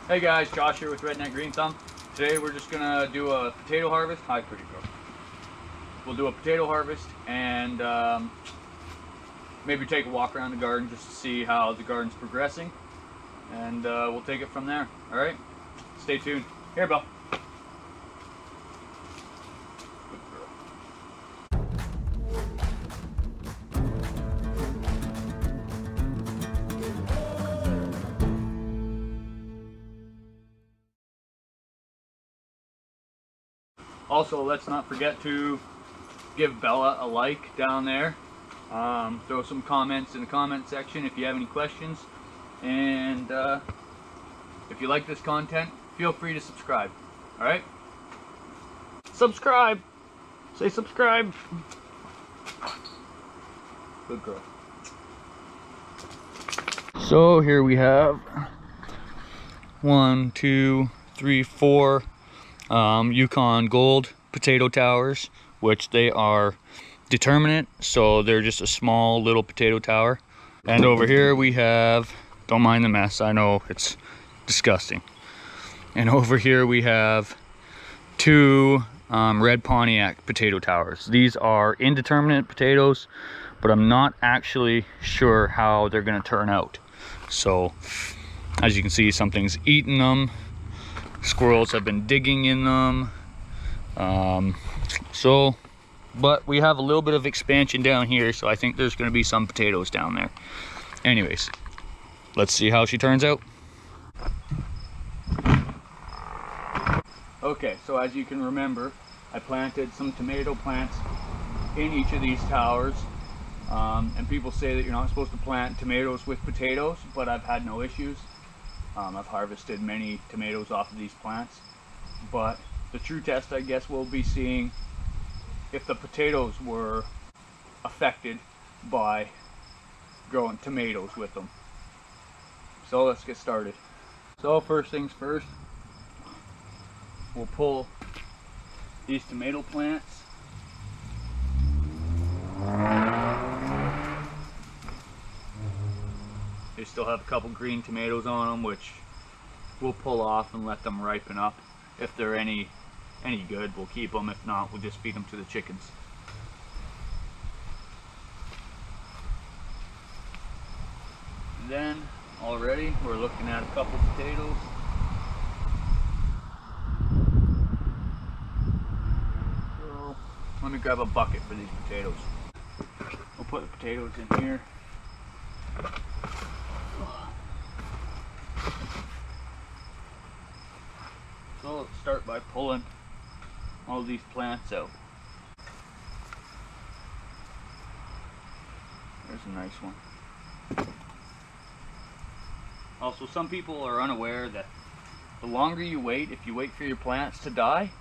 Hey guys, Josh here with Redneck Greenthumb. Today we're just gonna do a potato harvest. Hi, pretty girl. We'll do a potato harvest and maybe take a walk around the garden just to see how the garden's progressing, and we'll take it from there. All right, stay tuned. Here, Bill. Good girl. Also, let's not forget to give Bella a like down there. Throw some comments in the comment section if you have any questions. And if you like this content, feel free to subscribe. Alright? Subscribe! Say subscribe! Good girl. So here we have 1, 2, 3, 4 Yukon Gold Potato towers, which they are determinate, so they're just a small little potato tower. And over here we have, don't mind the mess, I know it's disgusting. And over here we have 2 Red Pontiac Potato towers. These are indeterminate potatoes, but I'm not actually sure how they're going to turn out. So as you can see, something's eaten them. Squirrels have been digging in them. But we have a little bit of expansion down here, so I think there's going to be some potatoes down there. Anyways, let's see how she turns out. Okay, so as you can remember, I planted some tomato plants in each of these towers. And people say that you're not supposed to plant tomatoes with potatoes, but I've had no issues. I've harvested many tomatoes off of these plants, but the true test, I guess, we'll be seeing if the potatoes were affected by growing tomatoes with them. So let's get started. So first things first, we'll pull these tomato plants. They still have a couple green tomatoes on them, which we'll pull off and let them ripen up. If they're any good, we'll keep them. If not, we'll just feed them to the chickens. And then already we're looking at a couple potatoes. So let me grab a bucket for these potatoes. We'll put the potatoes in here. So let's start by pulling all these plants out. There's a nice one. Also, some people are unaware that the longer you wait, if you wait for your plants to die,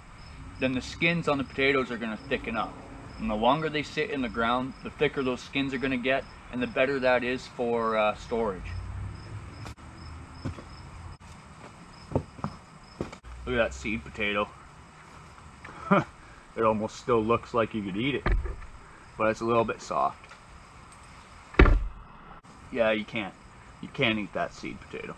then the skins on the potatoes are going to thicken up. And the longer they sit in the ground, the thicker those skins are going to get, and the better that is for storage. Look at that seed potato. It almost still looks like you could eat it, but it's a little bit soft. Yeah, you can't eat that seed potato.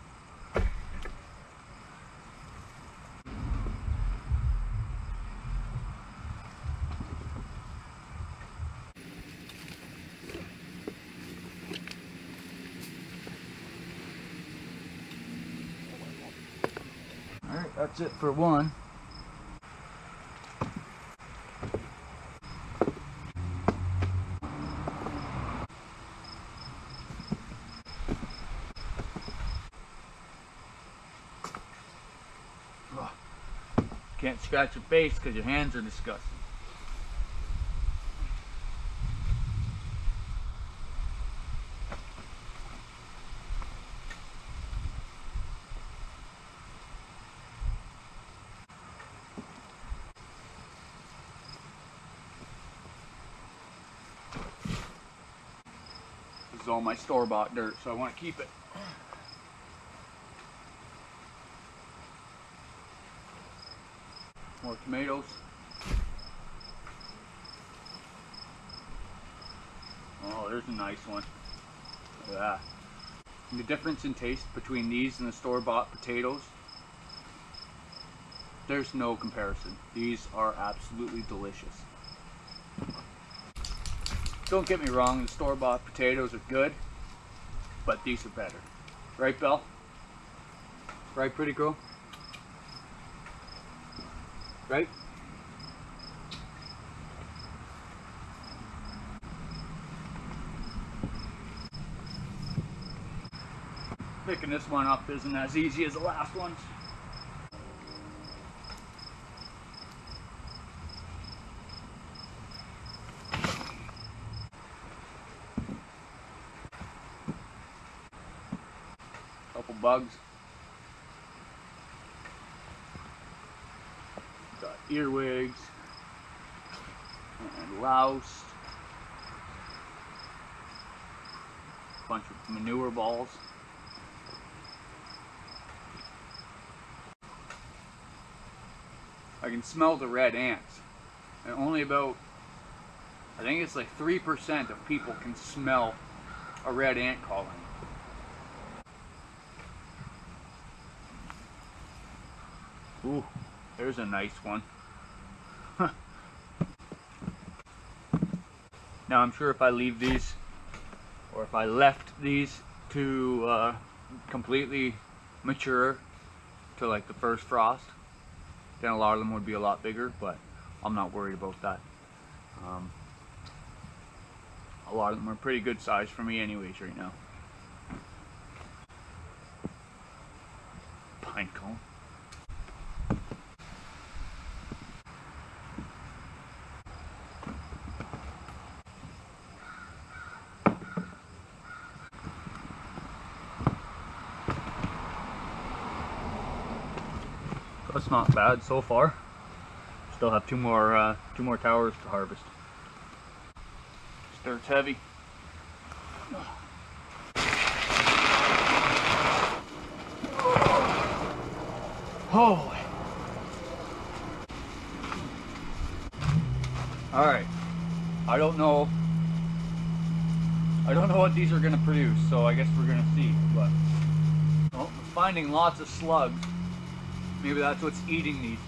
Alright, that's it for one. Can't scratch your face because your hands are disgusting. This is all my store-bought dirt, so I want to keep it. More tomatoes. Oh, there's a nice one. Look at that. And the difference in taste between these and the store-bought potatoes there's no comparison. These are absolutely delicious. Don't get me wrong, the store-bought potatoes are good, but these are better. Right, Belle? Right, pretty girl? Right? Picking this one up isn't as easy as the last ones. Couple bugs. Got earwigs and louse. Bunch of manure balls. I can smell the red ants, and only about, I think it's like 3% of people can smell a red ant colony. Ooh, there's a nice one. Now I'm sure if I leave these, or if I left these to completely mature to like the first frost, then a lot of them would be a lot bigger, but I'm not worried about that. A lot of them are pretty good size for me anyways right now. Pine cone. That's not bad so far. Still have two more towers to harvest. This dirt's heavy. Oh. All right. I don't know what these are going to produce, so I guess we're going to see. But well, I'm finding lots of slugs. Maybe that's what's eating these.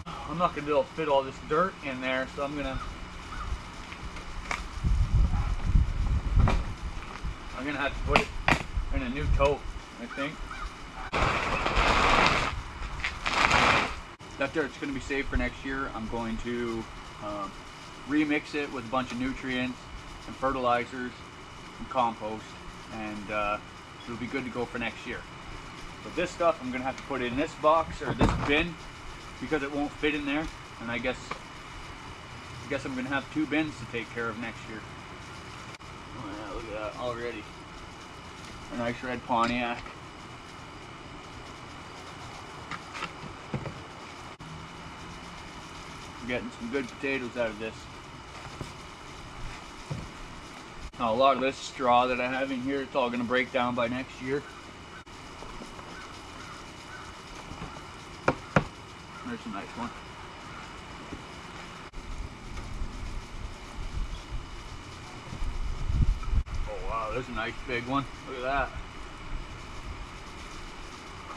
I'm not going to be able to fit all this dirt in there, so I'm going to have to put it in a new tote, I think. That dirt's going to be saved for next year. I'm going to remix it with a bunch of nutrients and fertilizers and compost, and it'll be good to go for next year. But this stuff I'm gonna have to put in this box or this bin because it won't fit in there, and I guess I'm gonna have 2 bins to take care of next year. Oh yeah, look at that already. A nice Red Pontiac. I'm getting some good potatoes out of this. Now, a lot of this straw that I have in here, it's all gonna break down by next year. There's a nice one. Oh wow, there's a nice big one. Look at that.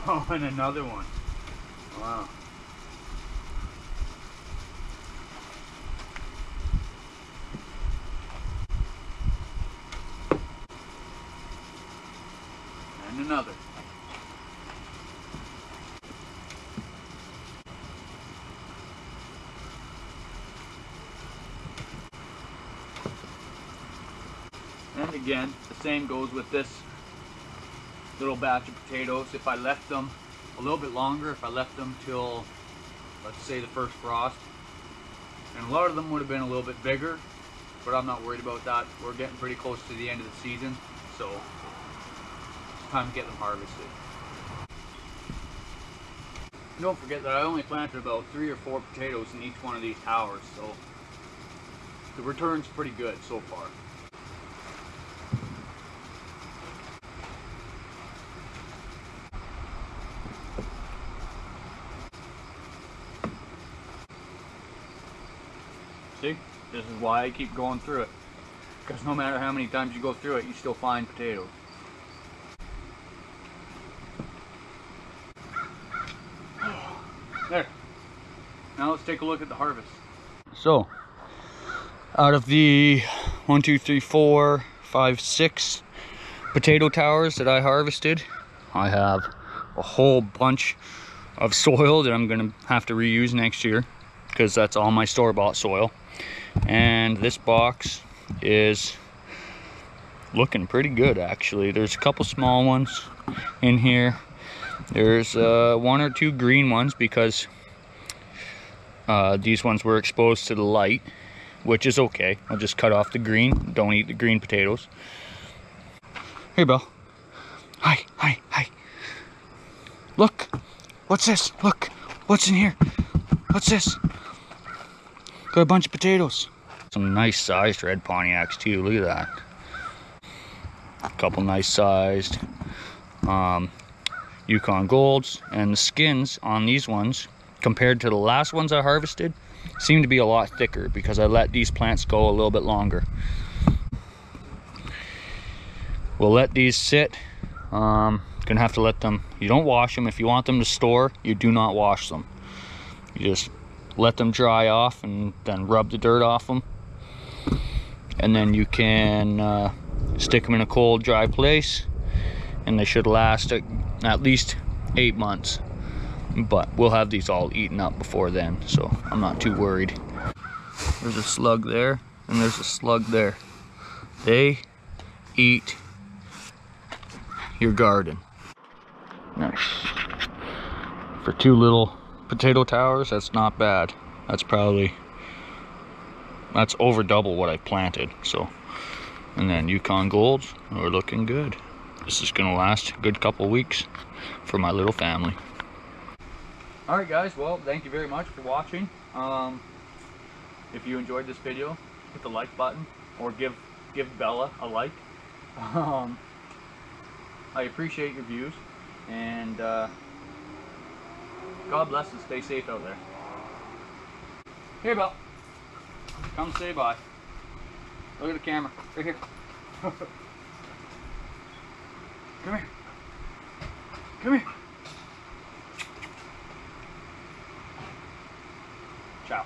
Oh, and another one. Wow. And another. And again, the same goes with this little batch of potatoes. If I left them a little bit longer, if I left them till, let's say, the first frost, and a lot of them would have been a little bit bigger, but I'm not worried about that. We're getting pretty close to the end of the season, so it's time to get them harvested. And don't forget that I only planted about 3 or 4 potatoes in each one of these towers, so the return's pretty good so far. See, this is why I keep going through it, because no matter how many times you go through it, you still find potatoes. There, Now let's take a look at the harvest. So, out of the 1, 2, 3, 4, 5, 6 potato towers that I harvested, I have a whole bunch of soil that I'm gonna have to reuse next year because that's all my store-bought soil. And this box is looking pretty good, actually. There's a couple small ones in here. There's 1 or 2 green ones because these ones were exposed to the light, which is okay. I'll just cut off the green. Don't eat the green potatoes. Hey, Belle. Hi, hi, hi. Look. What's this? Look. What's in here? What's this? Got a bunch of potatoes. Some nice sized Red Pontiacs too. Look at that. A couple nice sized Yukon Golds. And the skins on these ones, compared to the last ones I harvested, seem to be a lot thicker because I let these plants go a little bit longer. We'll let these sit. Gonna have to let them, you don't wash them. If you want them to store, you do not wash them. You just let them dry off and then rub the dirt off them. And then you can stick them in a cold, dry place, and they should last at least 8 months. But we'll have these all eaten up before then, so I'm not too worried. There's a slug there, and there's a slug there. They eat your garden. Nice. For 2 little potato towers, that's not bad. That's over double what I planted. So, and then Yukon Golds are looking good. This is gonna last a good couple weeks for my little family. All right, guys. Well, thank you very much for watching. If you enjoyed this video, hit the like button or give Bella a like. I appreciate your views, and God bless and stay safe out there. Here, Belle. Come say bye. Look at the camera. Right here. Come here. Come here. Ciao.